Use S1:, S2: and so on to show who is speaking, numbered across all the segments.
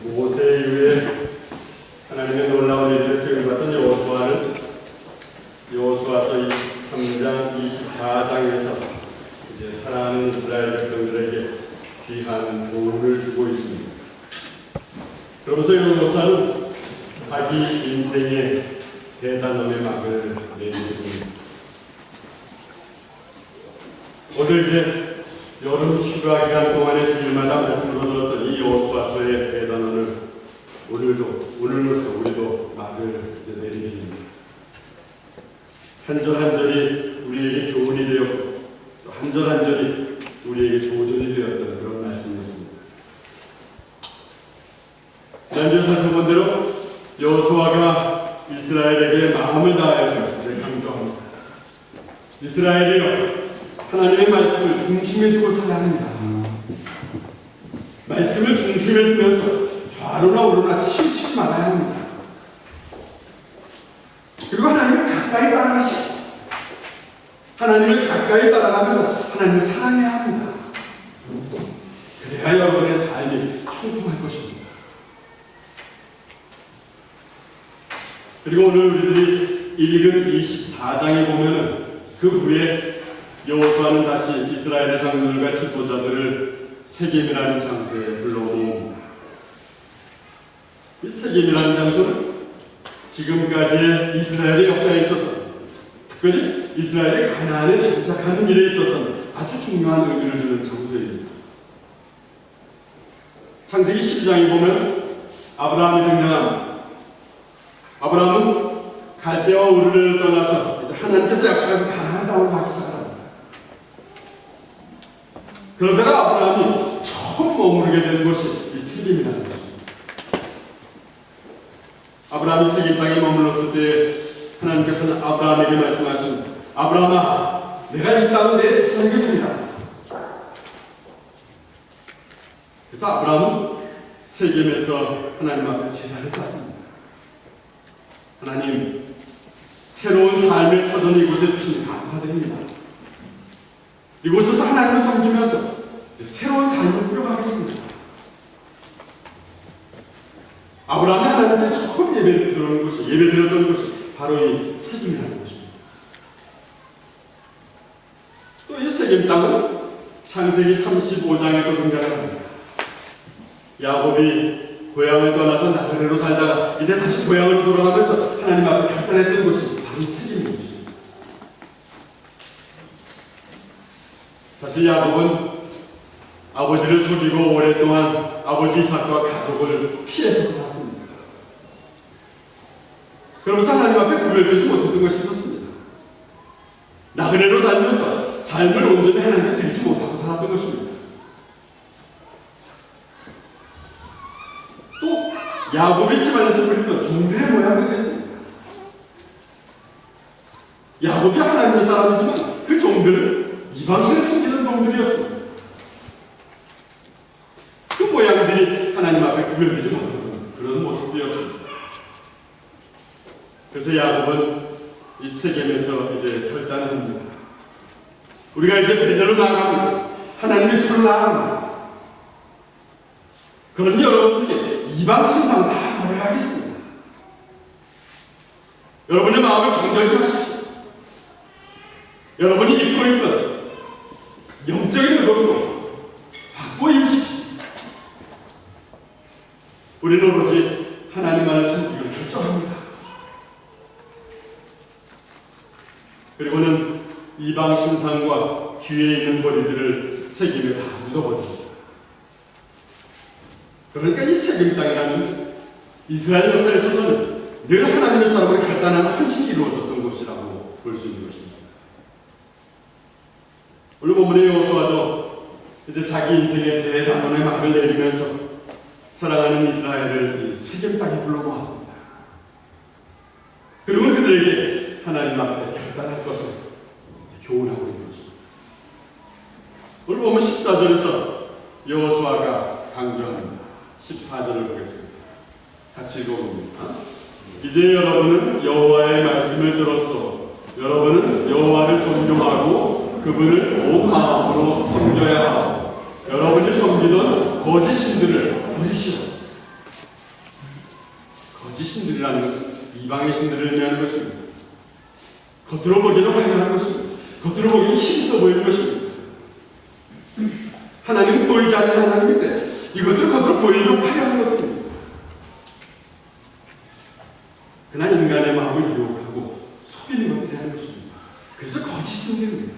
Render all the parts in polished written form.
S1: 모세 이후에 하나님의 놀라운 일을 세움받던 여호수아는 여호수아서 23장, 24장에서 이제 사랑하는 이스라엘 백성들에게 귀한 교훈을 주고 있습니다. 그러면서 여호수아는 자기 인생의 대단함의 막을 내립니다. 오늘 이제 여름 휴가 기간 동안에 주일마다 말씀을 들었던 이 여호수아서의 대단원을 오늘로서 우리도 막을 내립니다. 한 절 한 절이 우리에게 교훈이 되었고 또 한 절 한 절이 우리에게 도전이 되었던 그런 말씀이었습니다. 지난주에 살펴본 대로 여호수아가 이스라엘에게 마음을 다해서 이제 강조합니다. 이스라엘이여, 하나님의 말씀을 중심에 두고 살아야 합니다. 말씀을 중심에 두면서 좌로나 우로나 치우치지 말아야 합니다. 그리고 하나님을 가까이 따라가시고 하나님을 가까이 따라가면서 하나님을 사랑해야 합니다. 그래야 여러분의 삶이 형통할 것입니다. 그리고 오늘 우리들이 읽은 24장에 보면 그 후에 여호수아는 다시 이스라엘의 장로들과 지도자들을 세겜이라는 장소에 불러옵니다. 이 세겜이라는 장소는 지금까지의 이스라엘의 역사에 있어서, 특별히 이스라엘의 가나안에 정착하는 일에 있어서는 아주 중요한 의미를 주는 장소입니다. 창세기 12장에 보면 아브라함이 등장합니다. 아브라함은 갈대와 우르를 떠나서 이제 하나님께서 약속하신 가나안 땅으로 가기 시작합니다. 그러다가 아브라함이 처음 머무르게 된 곳이 이 세겜이라는 것입니다. 아브라함이 세겜 땅에 머물렀을 때 하나님께서는 아브라함에게 말씀하신, 아브라함아, 내가 이 땅을 내 자손에게 주리라. 그래서 아브라함은 세겜에서 하나님 앞에 제단을 쌓습니다. 하나님, 새로운 삶의 터전을 이곳에 주시니 감사드립니다. 이곳에서 하나님을 섬기면서 이제 새로운 삶을 꾸려가겠습니다. 아브라함이 하나님께 처음 예배드렸던 곳이 바로 이 세겜이라는 곳입니다. 또 이 세겜 땅은 창세기 35장에도 등장을 합니다. 야곱이 고향을 떠나서 나그네로 살다가 이제 다시 고향으로 돌아가면서 하나님 앞에 결단했던 곳이 바로 세겜인 곳입니다. 사실 야곱은 아버지를 속이고 오랫동안 아버지 이삭과 가족을 피해서 살았습니다. 그러면서 하나님 앞에 구별되지 못했던 것이 있었습니다. 나그네로 살면서 삶을 온전히 하나님께 드리지 못하고 살았던 것입니다. 또 야곱의 집안에서 부렸던 종들의 모양도 됐습니다. 야곱이 하나님의 사람이지만 그 종들은 이방신을 섬기는 종들이었습니다. 그 모양들이 하나님 앞에 구별되지 못하는 그런 모습이었습니다. 그래서 야곱은 이 세겜에서 이제 결단합니다. 우리가 이제 베델로 나아갑니다. 하나님의 집으로 나아갑니다. 그러니 여러분 중에 이방 신상 다 버려야겠습니다. 여러분의 마음을 정결케 하십시오. 여러분이 입고 있던 영적인 의복도 바꿔 입으십시오. 우리는 오로지 하나님만을 섬기기로 결정합니다. 그리고는 이방 신상과 귀에 있는 머리들을 세겜에 다 묻어버립니다. 그러니까 이 세겜 땅이라는 것은 이스라엘 역사에 있어서는 늘 하나님의 사람을 결단하는 헌신이 이루어졌던 곳이라고 볼 수 있는 것입니다. 오늘 본문의 여호수아도 이제 자기 인생의 대단원의 막을 내리면서 사랑하는 이스라엘을 이 세겜 땅에 불러 모았습니다. 그리고 그들에게 하나님 앞에 결단할 것을 교훈하고 있는 것입니다. 오늘 보면 14절에서 여호수아가 강조합니다. 14절을 보겠습니다. 같이 읽어봅니다. 이제 여러분은 여호와의 말씀을 들었소. 여러분은 여호와를 존경하고 그분을 온 마음으로 섬겨야 하고 여러분이 섬기던 거짓 신들을 버리시오. 거짓 신들이라는 것은 이방의 신들을 의미하는 것입니다. 겉으로 보기에는 화려한 것입니다. 겉으로 보기에는 힘있어 보이는 것입니다. 하나님은 보이지 않는 하나님인데 이것들은 겉으로 보이는 화려한 것들입니다. 그러나 인간의 마음을 유혹하고 속이는 것들이 하는 것입니다. 그래서 거짓 신들입니다.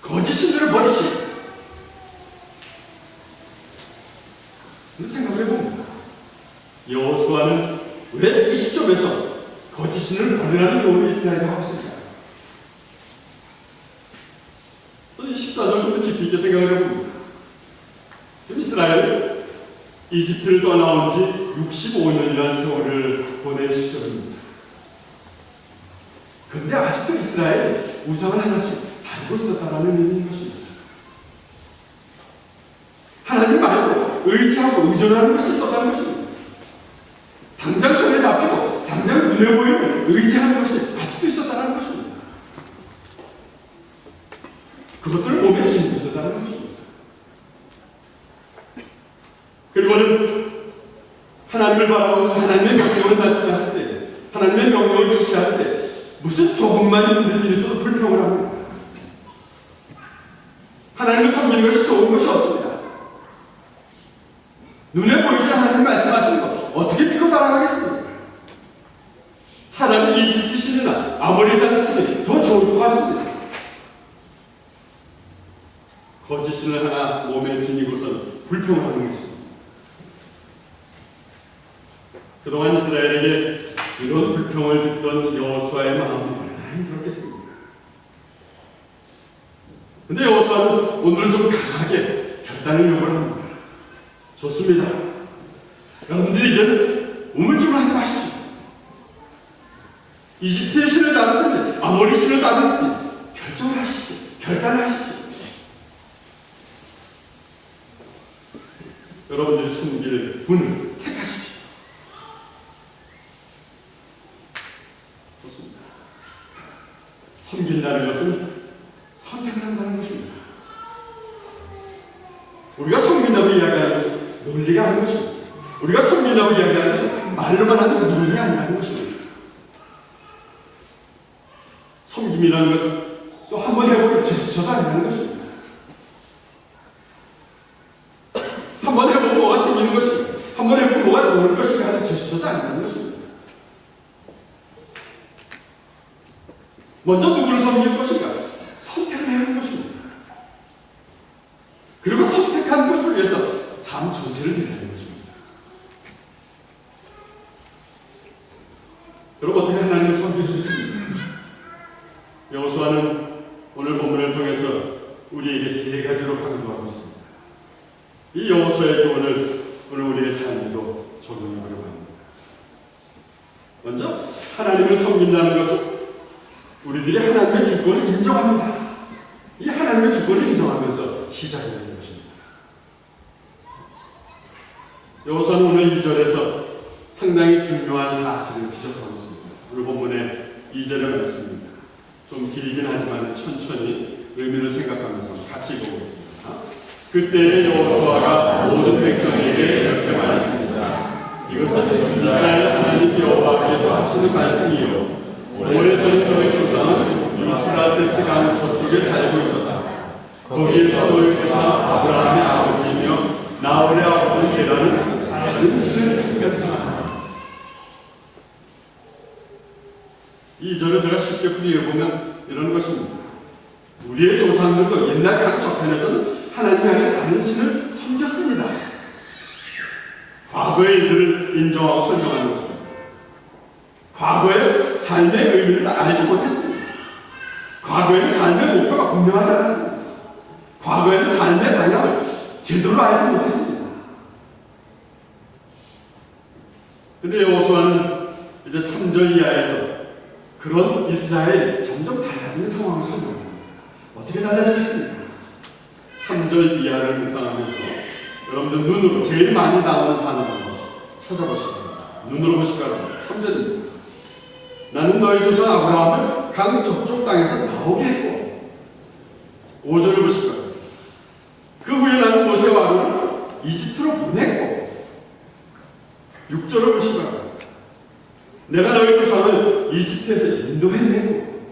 S1: 거짓 신들을 버리시오. 생각을 해봅니다. 여호수아는 왜 이 시점에서 거짓 신을 버리라는 요구를 이스라엘에 하고 있을까요? 또 이 14절 좀 더 깊이 있게 생각을 해봅니다. 지금 이스라엘은 이집트를 떠나온 지 65년이라는 세월을 보낸 시점입니다. 그런데 아직도 이스라엘이 우상을 하나씩 다루고 있었다는 의미인 것입니다. 하나님 말고 의지하고 의존하는 것이 있었다는 것입니다. 당장 손에 잡히고 당장 눈에 보이는 의지하는 것이 아직도 있었다는 것입니다. 그것들을 몸에 지니고 있었다는 것입니다. 그리고는 하나님을 바라보면서 하나님의 명령을 말씀하실 때, 하나님의 명령을 지시할 때 무슨 조금만 힘든 일이 있어도 불평을 합니다. 하나님을 섬기는 것이 좋은 것이 없습니다. 눈에 보이지 않는 하나님 말씀하시는 것 어떻게 믿고 따라가겠습니까? 차라리 이집트 신이나 아모리산 신이 더 좋을 것 같습니다. 거짓 신을 하나 몸에 지니고선 불평을 하는 것입니다. 그동안 이스라엘에게 이런 불평을 듣던 여호수아의 마음이 얼마나 힘들었겠습니까? 근데 여호수아는 오늘 좀 강하게 결단을 요구합니다. 좋습니다. 여러분들이 이제는 우물쭈물 하지 마십시오. 이집트의 신을 따르든지 아모리 신을 따르든지 결정을 하십시오. 결단하십시오. 여러분들이 섬길 분을 택하십시오. 좋습니다. 섬긴다는 것은 선택을 한다는 것입니다. 우리가 섬긴다고 이야기하는 것은 논리가 아닌 것입니다. 우리가 섬긴다고 이야기하는 것은 말로만 하는 이론이 아니라는 것입니다. 섬김이라는 것은 또 한번 해보면 제스처도 아니라는 것입니다. 한번 해보면 뭐가 생기는 것인가, 한번 해보면 뭐가 좋을 것인가 하는 제스처도 아니라는 것입니다. 먼저 누구를 섬길 것인가 선택을 해야 하는 것입니다. 그리고 선택한 것을 위해서 삶 전체를 드리는 것입니다. 여러분 어떻게 하나님을 섬길 수 있습니까? 여호수아는 오늘 본문을 통해서 우리에게 세 가지로 강조하고 있습니다. 이 여호수아의 교훈을 오늘 우리의 삶에도 적용하려고 합니다. 먼저 하나님을 섬긴다는 것은 우리들이 하나님의 주권을 인정합니다. 이 하나님의 주권을 인정하면서 시작이 되는 것입니다. 여호수아는 오늘 2절에서 상당히 중요한 사실을 지적하고 있습니다. 오늘 본문의 2절의 말씀입니다. 좀 길긴 하지만 천천히 의미를 생각하면서 같이 읽어보겠습니다. 그때 여호수아가 모든 백성에게 이렇게 말했습니다. 이것은 이스라엘 하나님 여호와께서 하시는 말씀이요 오래전에 너희 조상은 유프라테스 강 저쪽에 살고 있었다. 거기에서 너희 조상 아브라함의 아버지이며 나홀의 아버지 게라는 다른 신을 섬겼지만, 이 절을 제가 쉽게 풀이해보면 이런 것입니다. 우리의 조상들도 옛날 각 저편에서는 하나님 안에 다른 신을 섬겼습니다. 과거의 일들을 인정하고 설명하는 것입니다. 과거의 삶의 의미를 알지 못했습니다. 과거에는 삶의 목표가 분명하지 않았습니다. 과거에는 삶의 방향을 제대로 알지 못했습니다. 근데 여호수아는 이제 3절 이하에서 그런 이스라엘 점점 달라지는 상황을 설명합니다. 어떻게 달라지겠습니까? 3절 이하를 묵상하면서 여러분들 눈으로 제일 많이 나오는 단어를 찾아보시기 바랍니다. 눈으로 보시기 바랍니다. 3절입니다. 나는 너희 조상 아브라함을 강 저쪽 땅에서 나오게 했고, 5절을 보시기 바랍니다. 그 후에 나는 모세와 아론을 이집트로 보냈고, 6절을 보시기 바랍니다. 내가 너희 조상을 이집트에서 인도해내고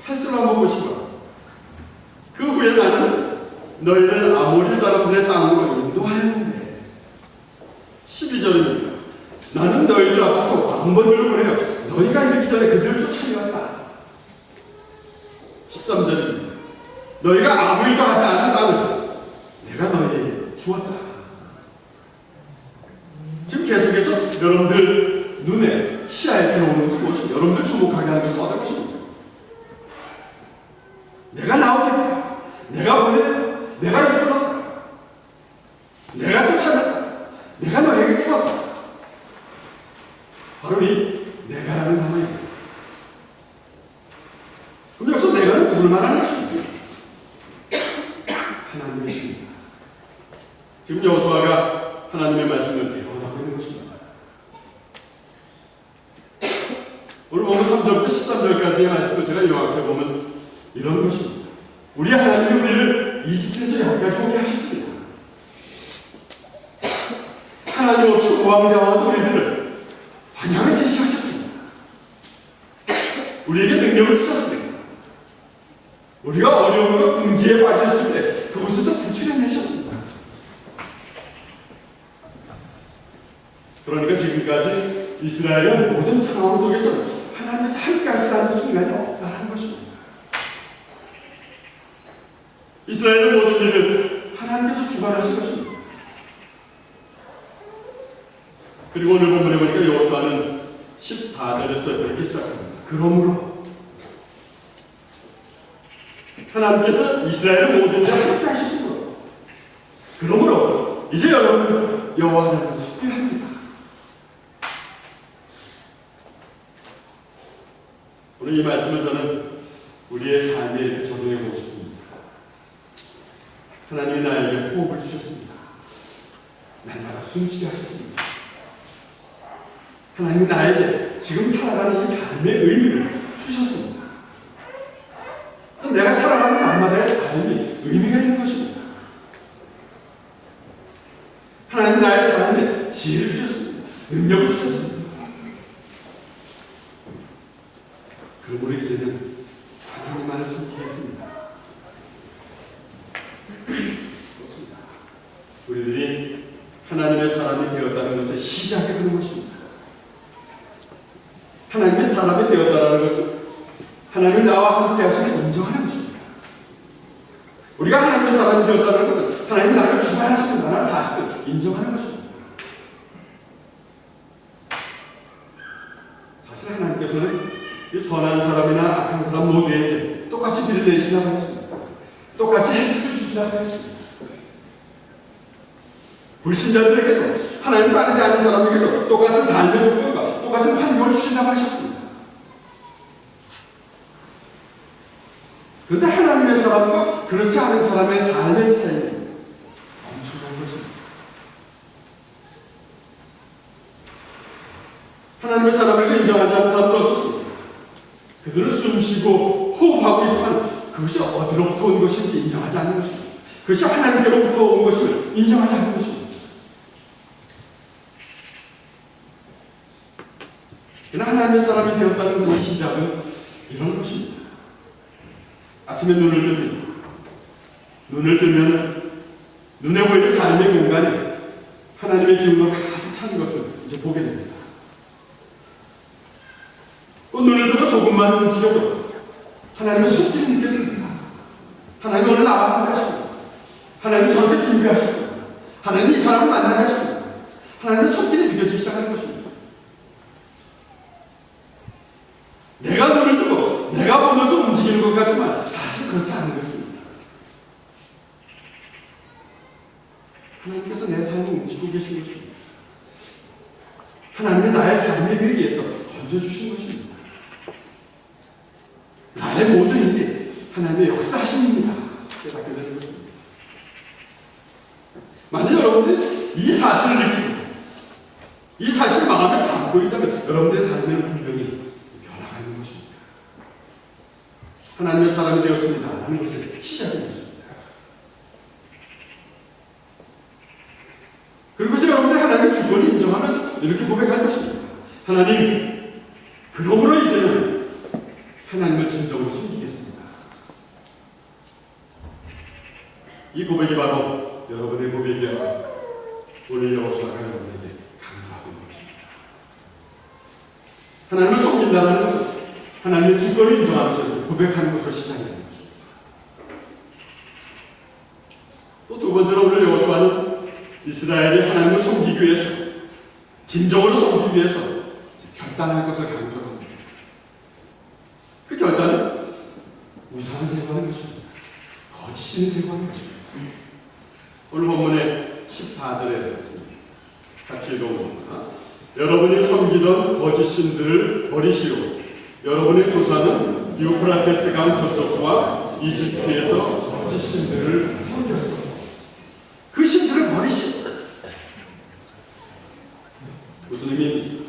S1: 8절 한번 보시기 바랍니다. 그 후에 나는 너희를 아모리 사람들의 땅으로 인도하였는데 12절입니다. 나는 너희들 앞에서 왕벌을 보내어 너희가 이르기 전에 그들을 쫓아내었다. 13절입니다. 너희가 아무 일도 하지 않은 땅을 내가 너희에게 주었다. 지금 계속해서 여러분들 눈에 시야에 들어오는 것은 무엇입니까? 여러분들 주목하게 하는 것은 어떤 것입니까? 내가 나오게 했다. 내가 보내. 내가 이끌었다. 내가 쫓아냈다. 내가 너에게 주었다. 바로 이 내가라는 단어입니다. 그럼 여기서 내가는 누굴 말하는 것입니까? 하나님이십니다. 지금 여호수아가 하나님의 말씀을 예언하고 있는 것입니다. 오늘 보면 3절부터 13절까지의 말씀을 제가 요약해 보면 이런 것입니다. 우리 하나님이 우리를 이집트에서 여기까지 오게 하셨습니다. 하나님 없이 우왕좌왕한 우리들을 방향을 제시하셨습니다. 우리에게 능력을 주셨습니다. 우리가 어려움과 궁지에 빠졌을 때 그곳에서 구출해내셨습니다. 그러니까 지금까지 이스라엘의 모든 상황 속에서 하나님께서 함께 하시는 순간이 없다는 것입니다. 이스라엘의 모든 일을 하나님께서 주관하신 것입니다. 그리고 오늘 본문에 보니까 여호수아는 14절에서 이렇게 시작합니다. 그러므로 하나님께서 이스라엘의 모든 일을 함께 하셨으므로 그러므로 이제 여러분은 여호와 하나님을 섬겨합니다. 오늘 이 말씀을 저는 우리의 삶에 이렇게 적용해 보고 싶습니다. 하나님이 나에게 호흡을 주셨습니다. 날마다 숨쉬게 하셨습니다. 하나님이 나에게 지금 살아가는 이 삶의 의미를 주셨습니다. 그래서 내가 살아가는 날마다의 삶이 의미가 있는 것입니다. 하나님이 나의 삶에 지혜를 주셨습니다. 능력을 주셨습니다. 그러므로 이제는 하나님만을 섬기겠습니다. 그렇습니다. 우리들이 하나님의 사람이 되었다는 것의 시작이 그런 것입니다. 하나님의 사람이 되었다는 것은 하나님이 나와 함께 하심을 인정하는 것입니다. 우리가 하나님의 사람이 되었다는 것은 하나님이 나를 주관하시는 사실을 인정하는 것입니다. 사실 하나님께서는 이 선한 사람이나 악한 사람 모두에게 똑같이 비를 내리시라고 하였습니다. 똑같이 햇빛을 주시라고 하였습니다. 불신자들에게도 하나님 따르지 않는 사람에게도 똑같은 삶의 조건과 똑같은 환경을 주신다고 하셨습니다. 그런데 하나님의 사람과 그렇지 않은 사람의 삶의 차이는 엄청난 것입니다. 하나님의 사람을 인정하지 않는 사람은 어떻습니까? 그들은 숨쉬고 호흡하고 있지만 그것이 어디로부터 온 것인지 인정하지 않는 것입니다. 그것이 하나님께로부터 온 것임을 인정하지 않는 것입니다. 그러나 하나님의 사람이 되었다는 것의 시작은 이런 것입니다. 아침에 눈을 뜹니다. 눈을 뜨면 눈에 보이는 삶의 공간에 하나님의 기운으로 가득 찬 것을 이제 보게 됩니다. 또 눈을 뜨고 조금만 움직여도 하나님의 손길이 느껴집니다. 하나님 오늘 나와 함께 하십니다. 하나님 저렇게 준비하십니다. 하나님 이 사람을 만나게 하십니다. 하나님의 손길이 느껴지기 시작하는 것입니다. 내가 눈을 뜨고 내가 보면서 움직이는 것 같지만 사실 그렇지 않은 것입니다. 하나님께서 내 삶을 움직이고 계신 것입니다. 하나님이 나의 삶의 위기에서 던져주신 것입니다. 나의 모든 일이 하나님의 역사하심입니다. 깨닫게 되는 것입니다. 만약 여러분들이 이 사실을 느끼고 이 사실을 마음에 담고 있다면 여러분들의 삶에는 분명히 변화가 있는 것입니다. 하나님의 사람이 되었습니다 하는 것의 시작인 것입니다. 그리고 이제 여러분들이 하나님의 하나님의 주권을 인정하면서 이렇게 고백할 것입니다. 하나님, 그러므로 이제는 하나님을 진정으로 섬기겠습니다. 이 고백이 바로 여러분의 고백이야. 오늘 여호수아가 여러분에게 강조하고 있는 것입니다. 하나님을 섬긴다는 것은 하나님의 주권을 인정하면서 고백하는 것으로 시작이 되는 것입니다. 또 두 번째로 오늘 여호수아는 이스라엘이 하나님을 섬기기 위해서, 진정으로 섬기기 위해서 결단할 것을 강조합니다. 그 결단은 우상을 제거하는 것입니다. 거짓을 제거하는 것입니다. 오늘 본문의 14절에 같이 읽어봅니다. 여러분이 섬기던 거짓 신들을 버리시오. 여러분의 조상은 유프라테스 강 저쪽과 이집트에서 거짓 신들을 섬겼어. 그 신들을 버리시오. 무슨 의미?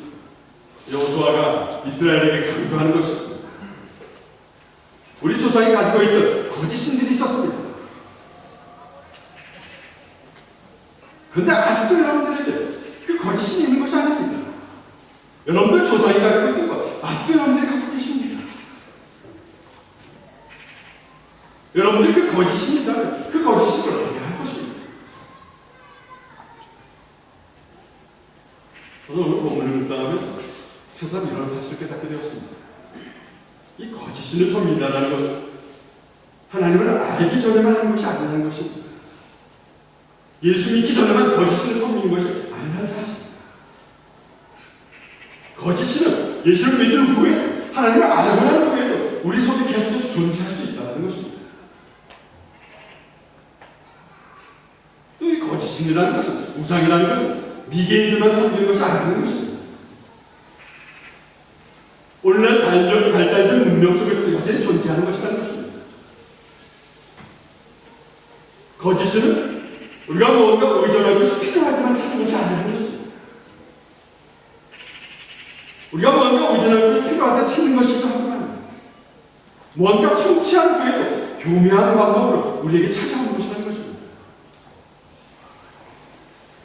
S1: 여호수아가 이스라엘에게 강조하는 것이었습니다. 우리 조상이 가지고 있던 거짓 신들이 있었습니다. 그런데 아직도 여러분들에게 그 거짓이 있는 것이 아닙니다. 여러분들 조상이 갖고 있던 것 아직도 여러분들이 갖고 계십니다. 여러분들이 그 거짓입니다. 그 거짓을 어떻게 할 것입니다. 저는 오늘 본문을 묵상하면서 새삼 이런 사실을 깨닫게 되었습니다. 이 거짓신을 섬긴다는 것은 하나님을 알기 전에만 하는 것이 아니라는 것입니다. 예수 믿기 전에만 거짓신을 섬기는 것이 아니라는 사실입니다. 거짓신은 예수를 믿은 후에, 하나님을 알고 난 후에도 우리 속에 계속해서 존재할 수 있다는 것입니다. 또 이 거짓신이라는 것은, 우상이라는 것은 미개인들만 섬기는 것이 아니라는 것입니다. 오늘날 발달된 문명 속에서도 여전히 존재하는 것이라는 것입니다. 거짓신은 우리가 뭔가 의존할 것이 필요할 때만 찾는 것이 아니라는 것입니다. 우리가 뭔가 의존할 것이 필요할 때 찾는 것이기도 하지만 뭔가 성취한 후에도 교묘한 방법으로 우리에게 찾아오는 것이라는 것입니다.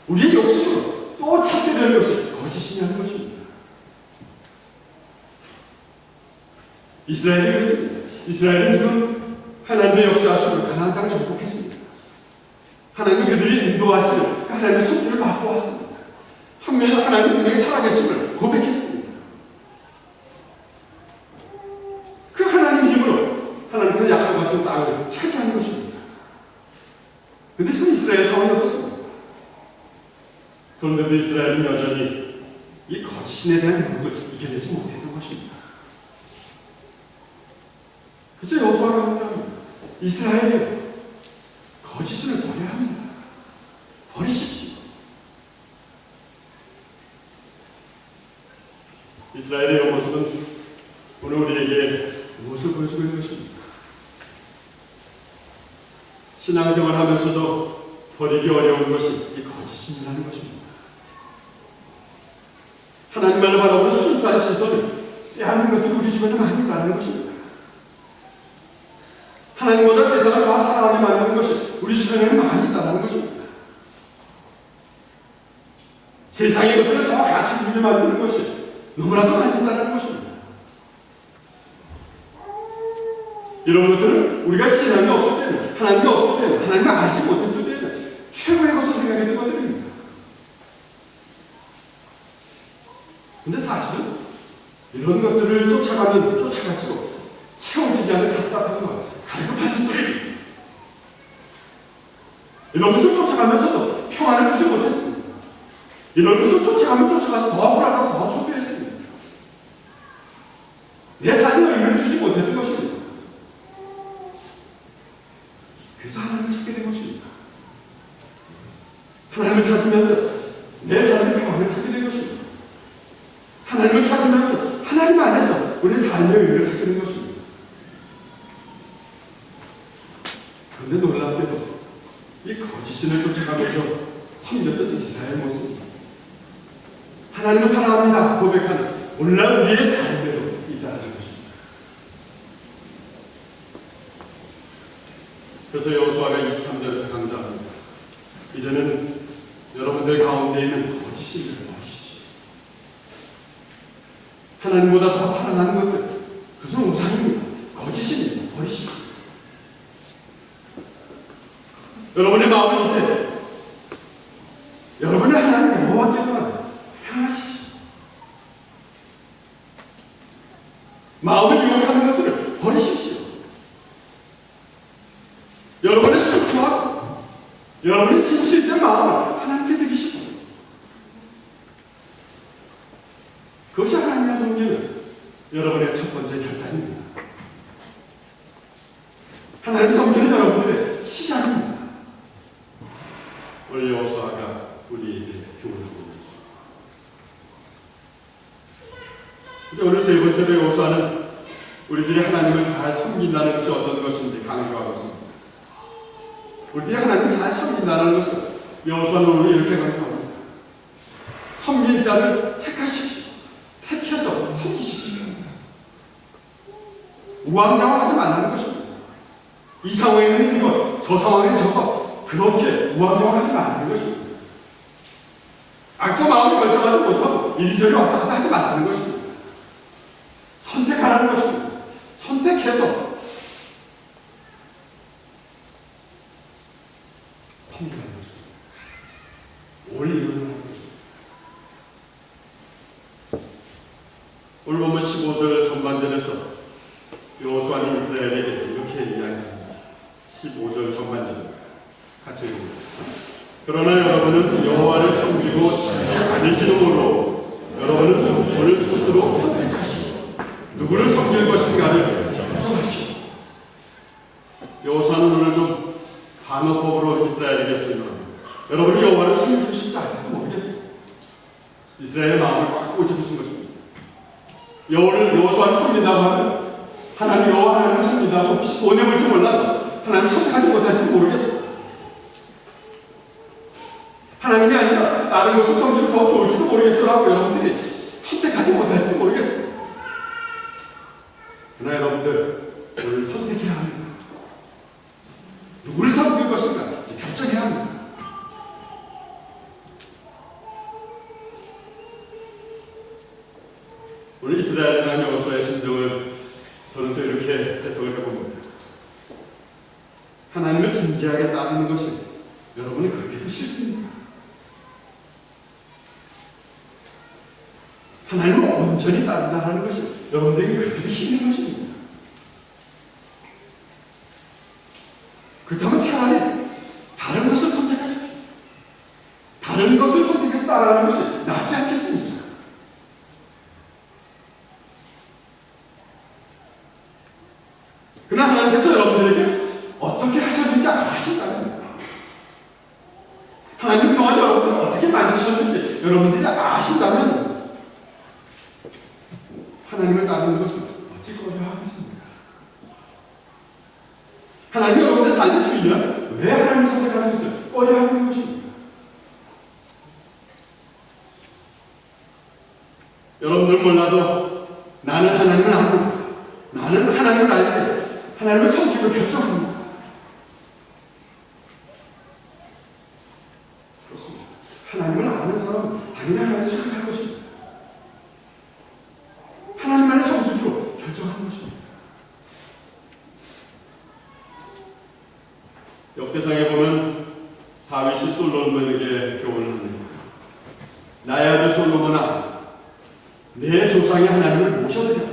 S1: 우리의 욕심으로 또 찾게 되는 것이 거짓이냐는 것입니다. 이스라엘이 그랬습니다. 이스라엘은 지금 하나님의 역사하심으로 가나안 땅을 정복했습니다. 하나님은 그들이 인도하시는 하나님의 손길을 맛보았습니다. 한면에 하나님은 분명히 살아계심을 고백했습니다. 그 하나님의 힘으로 하나님께서 약속하신 땅을 차지하는 것입니다. 그런데 지금 이스라엘 상황이 어떻습니까? 그런데도 이스라엘은 여전히 이 거짓신에 대한 유혹을 이겨내지 못했던 것입니다. 그래서 여호수아가 강조합니다. 이스라엘이 거짓을 버려야 합니다. 버리십시오. 이스라엘의 모습은 오늘 우리에게 무엇을 보여주고 있는 것입니까? 신앙생활 하면서도 버리기 어려운 것이 이 거짓이라는 것입니다. 하나님만을 바라보는 순수한 시선을 빼앗는 것들이 우리 주변에 많이 있다는 것입니다. 하나님보다 세상을 더 사랑하게 만드는 것이 우리 주변에는 많이 있다는 것입니다. 세상의 것들을 더 가치 부리게 만드는 것이 너무나도 많이 있다는 것입니다. 이런 것들은 우리가 신앙이 없을 때는, 하나님이 없을 때는, 하나님을 알지 못했을 때는 최고의 것을 생각이 든 것들입니다. 근데 사실은 이런 것들을 쫓아갈수록 채워지지 않는 답답한 것, 갈급한 소리. 이런 것을 쫓아가면서도 평안을 주지 못했습니다. 이런 것을 쫓아가서 더 불안하고 더 초조했습니다. 내 삶에 의미를 주지 못했던 것입니다. 그래서 하나님을 찾게 된 것입니다. 하나님을 찾으면서 내 삶의 평안을 찾게 된 것입니다. 하나님을 찾으면서 하나님 안에서 우리 삶의 의미를 찾게 된 것입니다. 그런데 놀랍게도 이 거짓신을 쫓아가면서 섬겼던 이스라엘 모습입니다. 하나님을 사랑합니다 고백하는 오늘날 우리의 삶대로 있다는 것입니다. 그래서 여호수아가 23절에 강조합니다. 이제는 여러분들 가운데 있는 거짓 신들을 버리십시오. 하나님보다 더 사랑하는 것들, 그것은 우상입니다. 거짓입니다. 버리십시오. 여러분의 마음을 이제 여러분의 하나님 여호와께로만 향하십시오. 마음을 유혹하는 것들을 버리십시오. 여러분의 순수하고 여러분의 진실된 마음을 하나님께 드리십시오. 그것이 하나님을 섬기는 여러분의 첫 번째 결단입니다. 하나님을 섬기는 여러분들의 시작입니다. 오늘 여호수아가 우리에게 교훈하고 있죠. 이제 오늘 세 번째로 여호수아는 우리들이 하나님을 잘 섬긴다는 것이 어떤 것인지 강조하고 있습니다. 우리들이 하나님을 잘 섬긴다는 것은 여호수아는 오늘 이렇게 강조합니다. 섬길 자를 택하십시오. 택해서 섬기십시오. 우왕좌왕하지 말라는 것입니다. 이 상황에는 이것, 저 상황에는 저것, 그렇게 우왕좌왕하지 말라는 것입니다. 아직도 마음을 결정하지 못하고 이리저리 왔다 갔다 하지 말라는 것입니다. 선택하라는 것입니다. 선택해서 섬기라는 것입니다. 올 이루는 것입니다. 오늘 보면 15절 전반절에서 여호수아는 이스라엘에게 이렇게 이야기합니다. 15절 전반절 같이 읽어보겠습니다. 그러나 여러분은 여호와를 섬기고 싶지 않을지도 모르고 여러분은 오늘 스스로 선택하시고 누구를 섬길 것인가를 결정하시오. 여호수아는 오늘 좀 반어법으로 이스라엘에게 설명합니다. 여러분이 여호와를 섬기고 싶지 않을지도 모르겠어요. 이스라엘의 마음을 꽉 꼬집으신 것입니다. 여호수아를 섬긴다고 하면 하나님 여호와 하나님을 섬긴다고 혹시 손해볼지 몰라서 하나님 선택하지 못할지도 모르겠어요. 하나님이 아니라 다른 것을 섬기면 더 좋을지도 모르겠어라고 여러분들이 선택하지 못할지도 모르겠어요. 그러나 여러분들 오늘 선택해야 합니다. 누구를 섬길 것인가 결정해야 합니다. 오늘 이스라엘에 대한 여호수아의 심정을 저는 또 이렇게 해석을 해봅니다. 하나님을 진지하게 따르는 것이 여러분이 그렇게도 싫습니다. 하나님을 온전히 따른다는 것이 여러분들에게 그렇게도 힘든 것입니다. 그렇다면 차라리 다른 것을 선택하십시오. 다른 것을 선택해서 따라가는 것이 낫지 않겠습니까? 그러나 하나님께서 여러분들에게 어떻게 하셨는지 아신다면, 하나님 그동안 여러분을 어떻게 만지셨는지 여러분들이 아신다면 하나님을 따르는 것은 어찌 꺼려하겠습니까? 하나님이 여러분의 삶의 주인이라 왜 하나님을 선택하는 것을 꺼려하는 것입니까? 여러분들 몰라도 나는 하나님을 압니다. 나는 하나님을 알고 하나님을 섬기기로 결정합니다. 그렇습니다. 하나님을 아는 사람은 당연히 하나님을 선택할 것입니다. 하나님만을 섬기기로 결정한 것입니다. 역대상에 보면 다윗이 솔로몬에게 교훈을 합니다. 나의 아들 솔로몬아, 내 조상의 하나님을 모셔드려.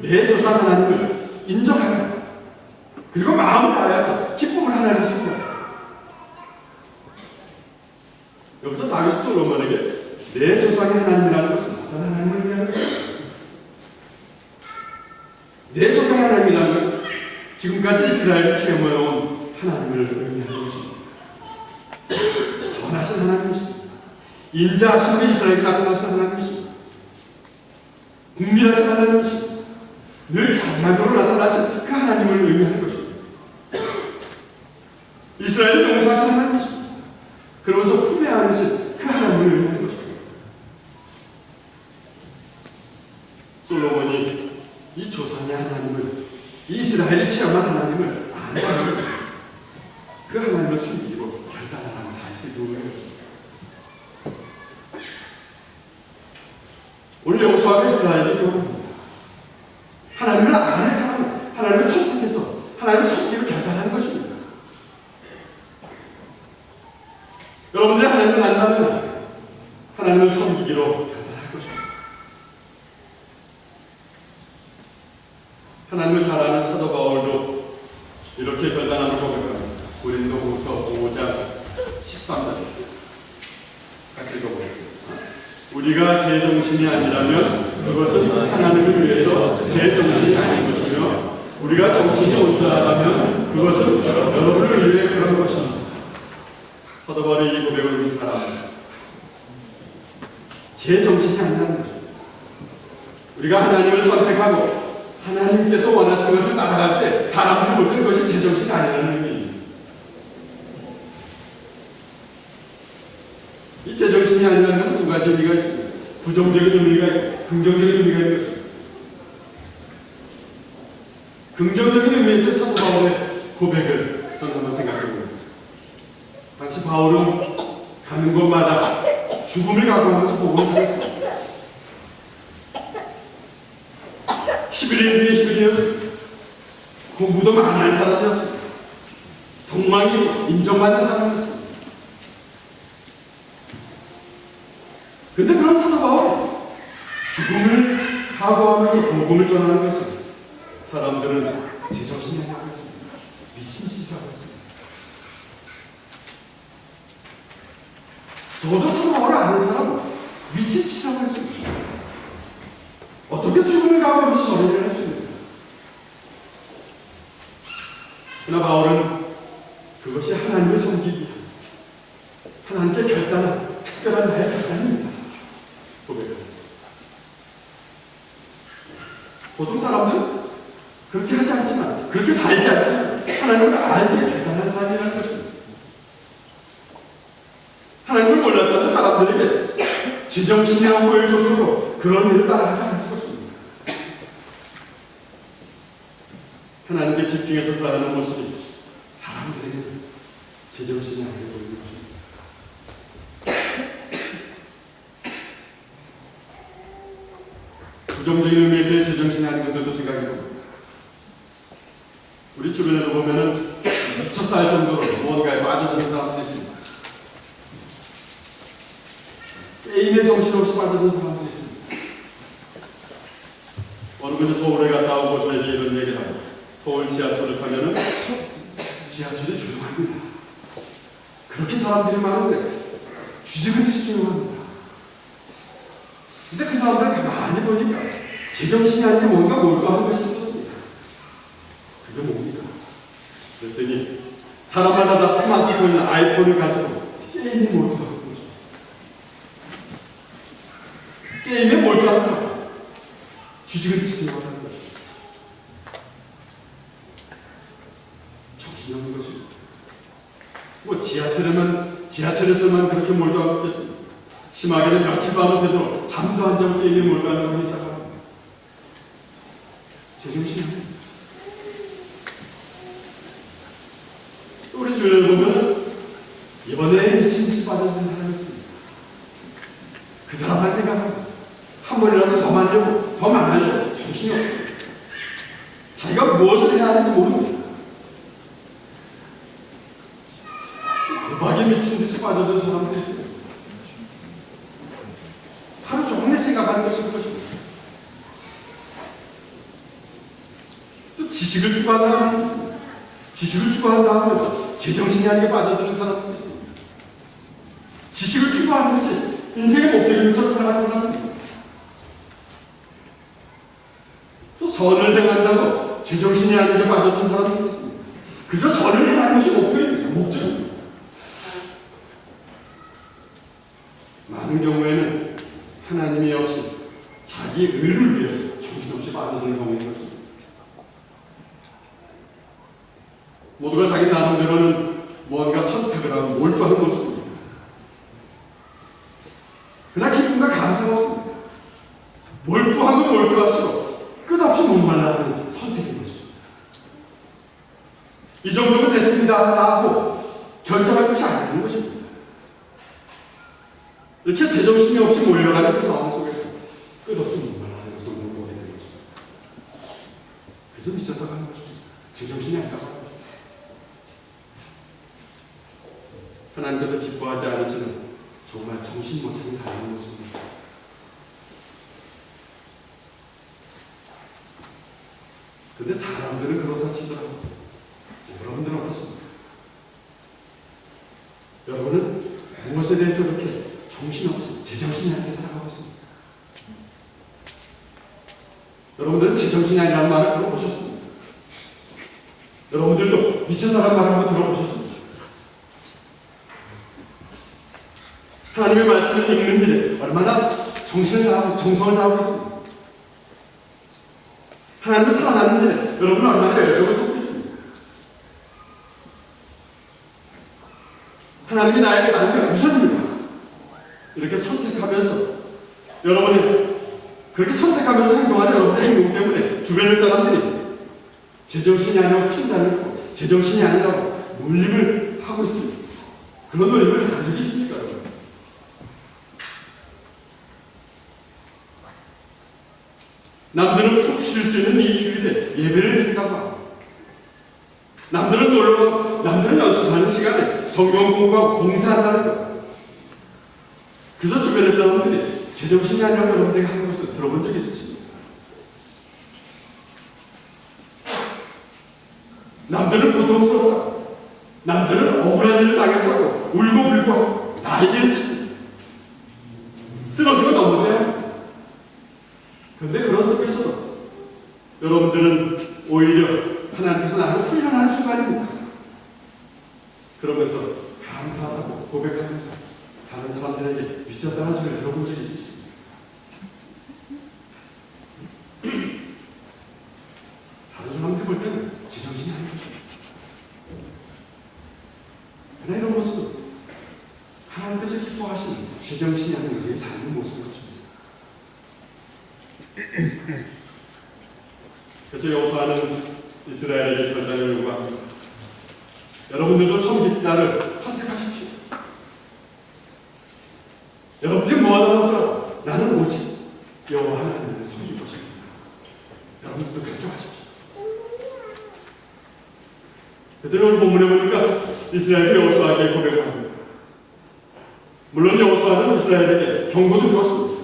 S1: 내 조상 하나님을 인정하라. 그리고 마음을 다하여서 기쁨을 하나님을 섬겨라. 여기서 다윗이 솔로몬에게 내 조상의 하나님이라는 것은 어떤 하나님을 의미하는 것입니다. 내 조상의 하나님이라는 것은 지금까지 이스라엘을 체험해온 하나님을 의미하는 것입니다. 선하신 하나님이십니다. 인자하심으로 이스라엘에 나타나신 하나님이십니다. 국민하신 하나님이십니다. 늘 자비함으로 나타나신 그 하나님을 의미하는 것입니다. 이스라엘을 용서하신 하나님이십니다. 그러면서 품에 안으신 그 하나님을 의미하는 것입니다. 솔로몬이 이 조상의 하나님을, 이스라엘이 체험한 하나님을 아는 그 하나님을 섬기기로 결단하라는 다윗의 교훈인 것입니다. 오늘 여호수아가 이스라엘에게 요구합니다. 하나님을 아는 사람, 하나님을 선택해서 하나님을 섬기기로 결단하는 것입니다. 여러분들이 하나님을 안다면 하나님을 섬기기로 결단할 것입니다. 하나님을 잘 아는 사도 바울도 이렇게 결단함을 고백합니다. 고린도후서 5장 13절 같이 읽어보겠습니다. 우리가 제 정신이 아니라면 그것은 하나님을 위해서 제 정신이 아닌 것이며 우리가 정신이 온전하다면 그것은 여러분을 위해 그런 것입니다. 사도 바울의 이 고백을 우리 사랑합니다. 제 정신이 아니라는 것입니다. 우리가 하나님을 선택하고 하나님께서 원하시는 것을 따라갈 때 사람들이 볼 때 그것이 제 정신이 아니라는 의미입니다. 이 제 정신이 아니라는 것은 두 가지 의미가 있습니다. 부정적인 의미가 있고 긍정적인 의미가 있는 것입니다. 긍정적인 의미에서 사도 바울의 고백을 저는 한번 생각해봅니다. 당시 바울은 가는 곳마다 죽음을 각오하면서 복음을 전했습니다. 히브리인들의 히브리였습니다. 공부도 많이 한 사람이었습니다. 덕망이 인정받는 사람이었습니다. 근데 그런 사도 바울이 죽음을 각오하면서 복음을 전하는 것은 사람들은 제정신이 아니라고 했습니다. 미친 짓이라고 했습니다. 저도 사도 바울을 아는 사람은 미친 짓이라고 했습니다. 어떻게 죽음을 각오하면서 전의를 할 수 있는가? 그러나 바울은 그것이 하나님을 섬기기 위한 하나님께 결단한 특별한 나의 결단입니다. 고백합니다. 보통 사람들은 그렇게 하지 않지만, 그렇게 살지 않지만 하나님을 알게 결단한 사람이라는 것입니다. 하나님을 몰랐다는 사람들에게 제정신이라고 보일 정도로 그런 일을 따라하지 않을 것입니다. 하나님께 집중해서 살아가는 모습이 사람들에게는 제정신이 아니게 보이는 것입니다. 부정적인 의미에서의 제정신이 아닌 것을도 생각해봅니다. 우리 주변에도 보면은 미쳤다 할 정도로 무언가에 빠져드는 사람들이 있습니다. 게임에 정신없이 빠져든 사람들이 있습니다. 어느 분이 서울에 갔다 오고 저에게 이런 얘기를 합니다. 서울 지하철을 타면은 지하철이 조용합니다. 그렇게 사람들이 많은데 쥐죽은 듯이 조용합니다. 근데 그 사람들을 가만히 보니까 제정신이 아닌 뭔가 몰두하는 것이 있었습니다. 그게 뭡니까? 그랬더니 사람마다 다 스마트폰이나 아이폰을 가지고 게임에 몰두하는 거죠. 게임에 몰두하는 거. 쥐죽은 듯이 조용하는 거죠. 정신이 없는 것입니다. 뭐 지하철에서만 그렇게 몰두하고 있겠습니다. 심하게는 며칠 밤을 새도 잠도 안 자고 게임에 몰두하는 분이 있다고 합니다. 제정신이 아닙니다. 우리 주변을 보면 이번에 미친 듯이 빠져든 사람이 있습니다. 그 사람만 생각합니다. 한 번이라도 더 만들고 더 만나려고 정신이 없어요. 자기가 무엇을 해야 하는지 모릅니다. 도박에 미친 듯이 빠져든 사람들이 있습니다. 하루 종일 생각하는 것이 그것입니다. 또 지식을 추구하는 사람이 있습니다. 지식을 추구한다 하면서 제정신이 아니게 빠져드는 사람도 있습니다. 지식을 추구하는 것이 인생의 목적인 것처럼 살아가는 사람입니다. 또 선을 행한다고 제정신이 아니게 빠져드는 사람도 있습니다. 그저 선을 행하는 것이 목적입니다. 많은 경우에는 하나님이 없이 자기 의를 위해서 정신없이 빠져드는 경우인 것입니다. 모두가 자기 나름대로는 무언가 선택을 하고 몰두하는 모습입니다. 그러나 기쁨과 감사가 없습니다. 몰두하면 몰두할수록 끝없이 목말라하는 선택인 것입니다. 이 정도면 됐습니다 하고 결정할 것이 아닌 것입니다. 이렇게 제정신이 없이 몰려가는 그 상황 속에서 끝없이 눈물하는 것을 보게 되는 것입니다. 그래서 미쳤다고 하는 것입니다. 제정신이 아니라고 하는 것입니다. 하나님께서 기뻐하지 않으시는 정말 정신 못 차린 사람의 모습입니다. 근데 사람들은 그렇다 치더라고요. 여러분들은 어떻습니까? 여러분은 무엇에 대해서 그렇게 정신없이 제정신이 아니게 살아가고 있습니다. 여러분들은 제정신이 아니라는 말을 들어보셨습니다. 여러분들도 미쳤다는 말을 한번 들어보셨습니다. 하나님의 말씀을 읽는 일에 얼마나 정신을 다하고 정성을 다하고 있습니다. 하나님을 사랑하는 일에 여러분은 얼마나 열정을 쏟고 있습니다. 하나님이 나의 삶의 우선입니다. 이렇게 선택하면서 여러분이 그렇게 선택하면서 행동하는 여러분의 행동 때문에 주변의 사람들이 제정신이 아니라고 핀잔을 주고 제정신이 아니라고 놀림을 하고 있습니다. 그런 놀림을 한 적이 있습니까? 여러분? 남들은 푹 쉴 수 있는 이 주일에 예배를 드린다고 하고 남들은 놀러가고 남들은 연습하는 시간에 성경 공부하고 봉사한다는 것. 그래서 주변의 사람들이 제정신이 아니라고 여러분들이 하는 것을 들어본 적이 있으십니까? 남들은 고통스러워 남들은 억울한 일을 당했다고 울고 불고 나에게는 치고 쓰러지고 넘어져야 합니다. 그런데 그런 속에서도 여러분들은 오히려 하나님께서 나를 훈련하는 순간입니다. 그러면서 감사하다고 고백하면서 다른 사람들에게 미쳤다는 소리를 들어본 적이 있으십니까? 다른 사람들 볼 때는 제정신이 아닌 것입니다. 그러나 이런 모습은 하나님께서 기뻐하시는 제정신이 아닌 우리의 삶의 모습인 것입니다. 그래서 여호수아는 이스라엘에게 결단을 요구합니다. 여러분들도 섬길 자를 선택하십시오. 여러분들이 뭐하나 하더라도 나는 오직 여호와 하나님을 섬길 것입니다. 여러분들도 결정하십시오. 그들은 오늘 본문에 보니까 이스라엘이 여호수아에게 고백을 합니다. 물론 여호수아는 이스라엘에게 경고도 주었습니다.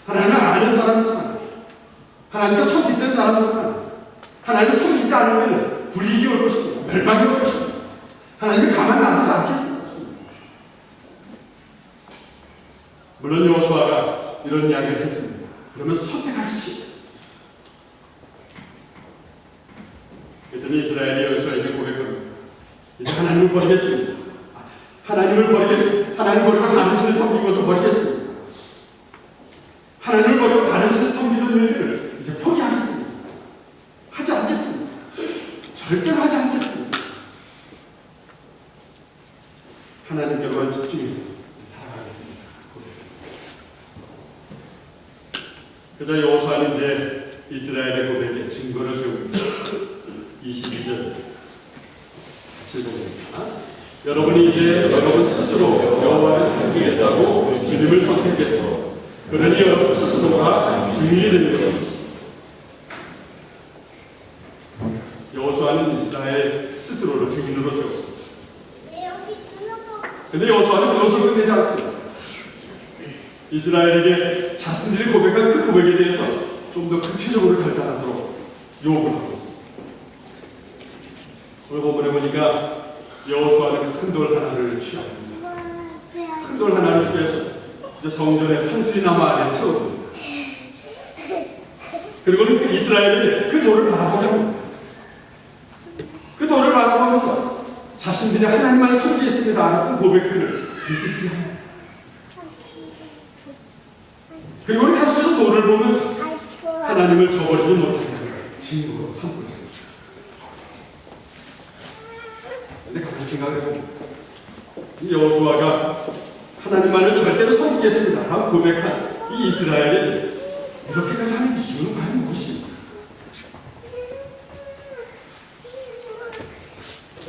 S1: 하나님을 아는 사람이지만 하나님께 선택된 사람이지만 하나님을 섬기지 않으면 불이익이 올 것입니다. 멸망이 올 것입니다. 하나님이 가만 놔두지 않겠습니다. 물론 여호수아가 이런 이야기를 했습니다. 그러면서 선택하십시오. 그랬더니 이스라엘이 여호수아에게 고백합니다. 이제 하나님을 버리겠습니다. 하나님 버리고 다른 신을 섬기는 것을 버리겠습니다. 하나님을 버리고 다른 신을 섬기는 일들을 이제 포기하겠습니다. 하지 않겠습니다. 절대로 하지 않겠습니다. 하나님께로만 집중해서 살아가겠습니다. 그래서 여호수아는 이제 이스라엘의 고백에 증거를 세웁니다. 22절 같이 읽어봅니다. 여러분이 이제 여러분 스스로 여호와를 섬기겠다고 주님을 선택했어. 그러니 여러분 스스로가 증인이 되는 것입니다. 여호수아는 이스라엘 스스로를 증인으로 세웠습니다. 그런데 여호수아는 그것으로 끝내지 않습니다. 이스라엘에게 자신들이 고백한 그 고백에 대해서 좀 더 구체적으로 결단하도록 요구를 하고 있습니다. 오늘 본문에 보니까 여호수아는 큰 돌 하나를 취합니다. 큰 돌 하나를 취해서 이제 성전의 산수리나무 아래에 세워둡니다. 그리고는 그 이스라엘이 그 돌을 바라보게 합니다. 그 돌을 바라보면서 자신들이 하나님만을 섬기겠습니다 하는 고백들을 비슷히 합니다. 그리고는 계속해서 돌을 보면서 하나님을 저버리지 못하게 하는 증거로 삼고 있습니다. 근데 가만히 생각해보면 이 여호수아가 하나님만을 절대로 섬기겠습니다 라고 고백한 이 이스라엘이 이렇게까지 하는 이유는 과연 무엇입니까?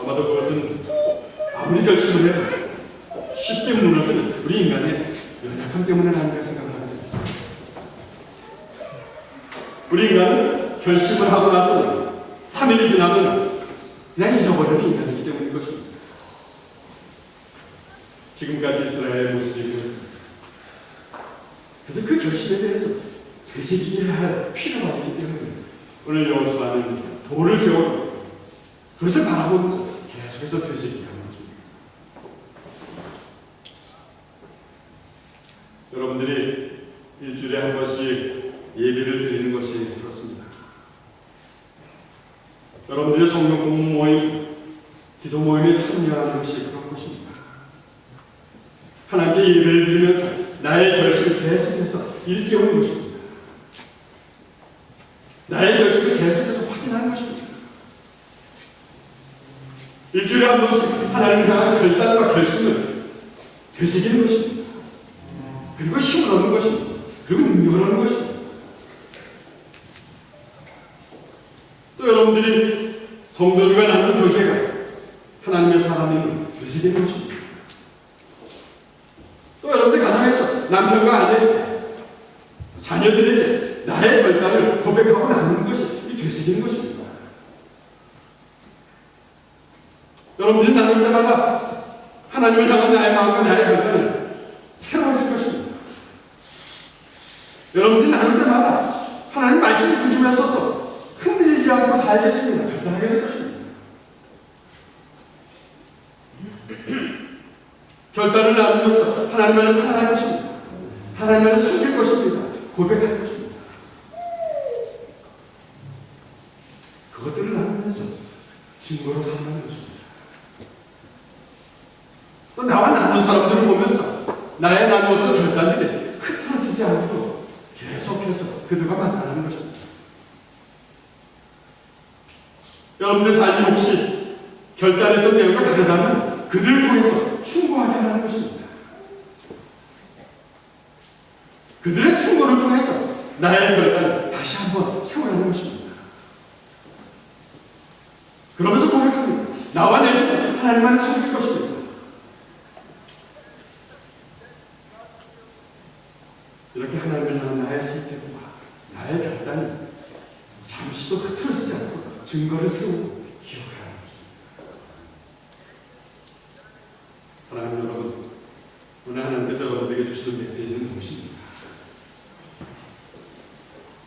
S1: 아마도 그것은 아무리 결심을 해도 쉽게 무너지는 우리 인간의 연약함 때문에 아닌가 생각합니다. 우리 인간은 결심을 하고 나서는 3일이 지나면 그냥 잊어버리는 인간이기 때문인 것입니다. 지금까지 이스라엘의 모습이 그렇습니다. 그래서 그 결심에 대해서 되새기게 할 필요가 있기 때문에 오늘 여호수아는 돌을 세우고 그것을 바라보면서 계속해서 되새기게 하는 것입니다. 여러분들이 일주일에 한 번씩 예배를 드리는 것이 그렇습니다. 여러분들이 성경 공부 모임, 기도 모임에 참여하는 것이 그런 것입니다. 하나님께 예배를 드리면서 나의 결심을 계속해서 일깨우는 것입니다. 나의 결심을 계속해서 확인하는 것입니다. 일주일에 한 번씩 하나님을 향한 결단과 결심을 되새기는 것입니다. 그리고 힘을 얻는 것입니다. 그리고 능력을 얻는 것입니다. 또 여러분들이 성도들과 나눈 교제가 하나님의 사람임을 되새기는 것입니다. 또 여러분들 가정에서 남편과 아내, 자녀들에게 나의 결단을 고백하고 나누는 것이 되새기는 것입니다. 여러분들이 나눌 때마다 하나님을 향한 나의 마음과 나의 결단을 새로워질 것입니다. 여러분들이 나눌 때마다 하나님 말씀 중심에 서서 흔들리지 않고 살겠습니다. 결단하게 될 것입니다. 결단을 나누면서 하나님만을 사랑할 것입니다. 하나님만을 섬길 것입니다. 고백할 것입니다. 그것들을 나누면서 증거로 삼는 것입니다. 또 나와 나눈 사람들을 보면서 나의 나누었던 결단들이 흐트러지지 않고 계속해서 그들과 만나는 것입니다. 여러분들 삶이 혹시 결단했던 내용과 다르다면 그들을 통해서 충고하게 하는 것입니다. 그들의 충고를 통해서 나의 결단을 다시 한번 세우라는 것입니다. 그러면서 고백합니다. 나와 내 집은 하나님만을 섬길 것입니다. 이렇게 하나님을 향한 나의 선택과 나의 결단이 잠시도 흐트러지지 않고 증거를 세우고 기억하는 것입니다. 사랑하는 여러분, 오늘 하나님께서 여러분에게 주시는 메시지는 무엇입니까?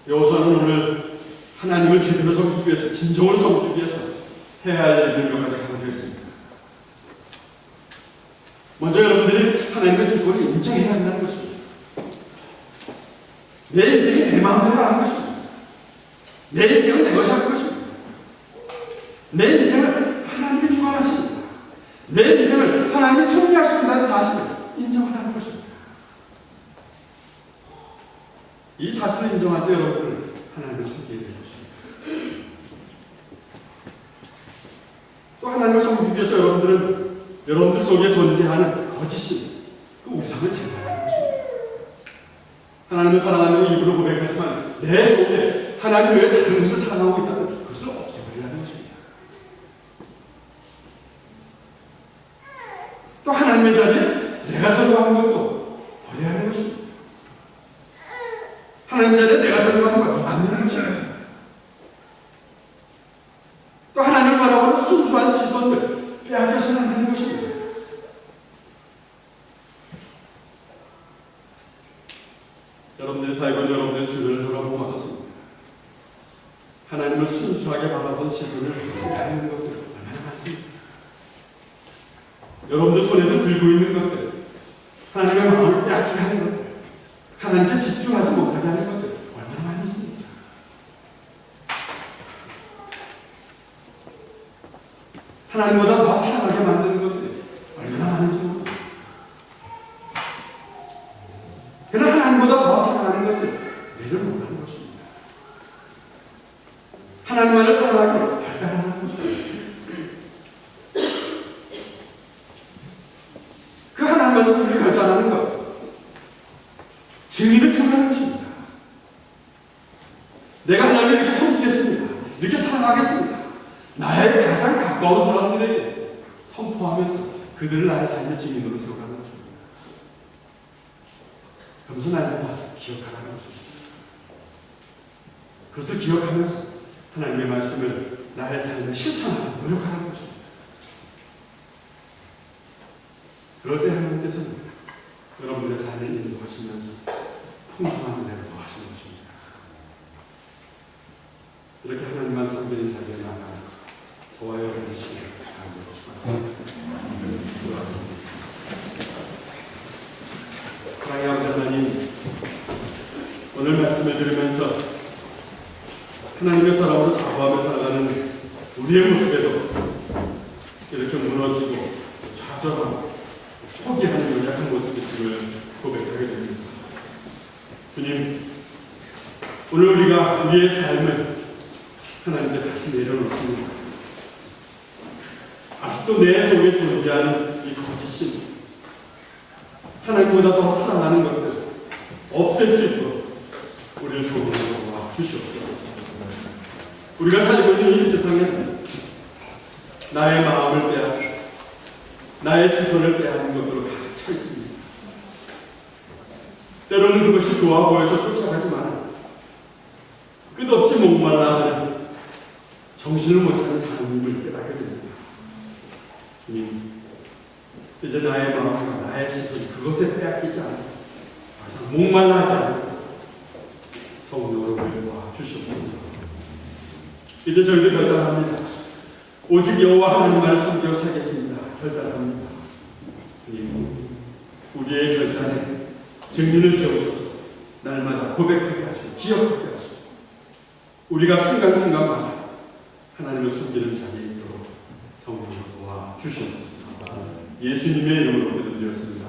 S1: 여호수아는 오늘 하나님을 제대로 섬기기 위해서, 진정으로 섬기기 위해서 해야 할 일들 몇 가지 강조했습니다. 먼저 여러분들이 하나님의 주권을 인정해야 한다는 것입니다. 내 인생이 내 마음대로 하는 것입니다. 내 인생은 내 것이 하는 것입니다. 내 인생을 하나님이 주관하십니다. 내 인생을 하나님이 섭리하신다는 사실을 인정하라는 것입니다. 이 사실을 인정할 때 여러분은 하나님을 섬기게 될 것입니다. 또 하나님을 섬기기 위해서 여러분들 속에 존재하는 거짓이 그 우상을 제거하는 것입니다. 하나님을 사랑한다고 입으로 고백하지만 내 속에 하나님 외에 다른 것을 사랑하고 있다면 그것을 없애버리라는 것입니다. 또 하나님의 자리에 내가 설교하는 것도 버려야 하는 것입니다. 하나님 자리에 내가 설교하는 것도 안 되는 것입니다. 또 하나님을 바라보는 순수한 시선을 빼앗겨서는 안 되는 것입니다. 여러분들의 삶과 여러분들의 주변을 돌아보고 어떻습니까? 하나님을 순수하게 바라본 시선을 빼앗는 것들 얼마나 많습니까? 여러분들 손에도 들고 있는 것들, 하나님의 마음을 빼앗기게 하는 것들, 하나님께 집중하지 못하게 하는 것들 얼마나 많이 있습니까? 하나님보다 더 사랑하게 만드는 것들이 얼마나 많은지 모릅니다. 그러나 하나님보다 더 사랑하는 것들 내를 못하는 것입니다. 하나님만을 사랑하고 결단하는 것입니다. 그 하나님만을 결단하는 것, 증인을 세우는 것입니다. 내가 하나님을 이렇게 섬기겠습니다. 이렇게 사랑하겠습니다. 나의 가장 가까운 사람들에게 선포하면서 그들을 나의 삶의 증인으로 세우라는 것입니다. 그러면서 날마다 기억하라는 것입니다. 그것을 기억하면서 하나님의 말씀을 나의 삶에 실천하는 노력하는 것입니다. 그럴 때 하나님께서는 여러분의 삶을 인도하시면서 풍성한 은혜를 더하시는 것입니다. 이렇게 하나님만 섬기는 자리에 나가는 저와 여러분의 시간을 하나님으로 축원합니다. 기도하겠습니다. 사랑의 아버지 하나님, 오늘 말씀을 들으면서 하나님의 사람으로 자부하며 살아가는 우리의 모습에도 이렇게 무너지고 좌절하고 포기하는 연약한 모습이심을 고백하게 됩니다. 주님, 오늘 우리가 우리의 삶을 하나님께 다시 내려놓습니다. 아직도 내 속에 존재하는 이 거짓심, 하나님보다 더 사랑하는 것들 없앨 수 있도록 우리를 소금으로 도와 주시옵소서. 우리가 살고 있는 이 세상에 나의 마음을 빼앗고 나의 시선을 빼앗는 것으로 가득 차 있습니다. 때로는 그것이 좋아 보여서 쫓아가지만 끝없이 목말라 하는 정신을 못 차는 삶을 깨닫게 됩니다. 주님, 이제 나의 마음과 나의 시선이 그것에 빼앗기지 않고 항상 목말라 하지 않고 성령으로 도와 주시옵소서. 이제 저희들 결단합니다. 오직 여호와 하나님만을 섬겨 살겠습니다. 결단합니다. 주님, 우리의 결단에 증인을 세우셔서 날마다 고백하게 하시고 기억하게 하시고 우리가 순간순간마다 하나님을 섬기는 자리에 있도록 성령으로 도와 주시옵소서. 예수님의 이름으로 기도드렸습니다.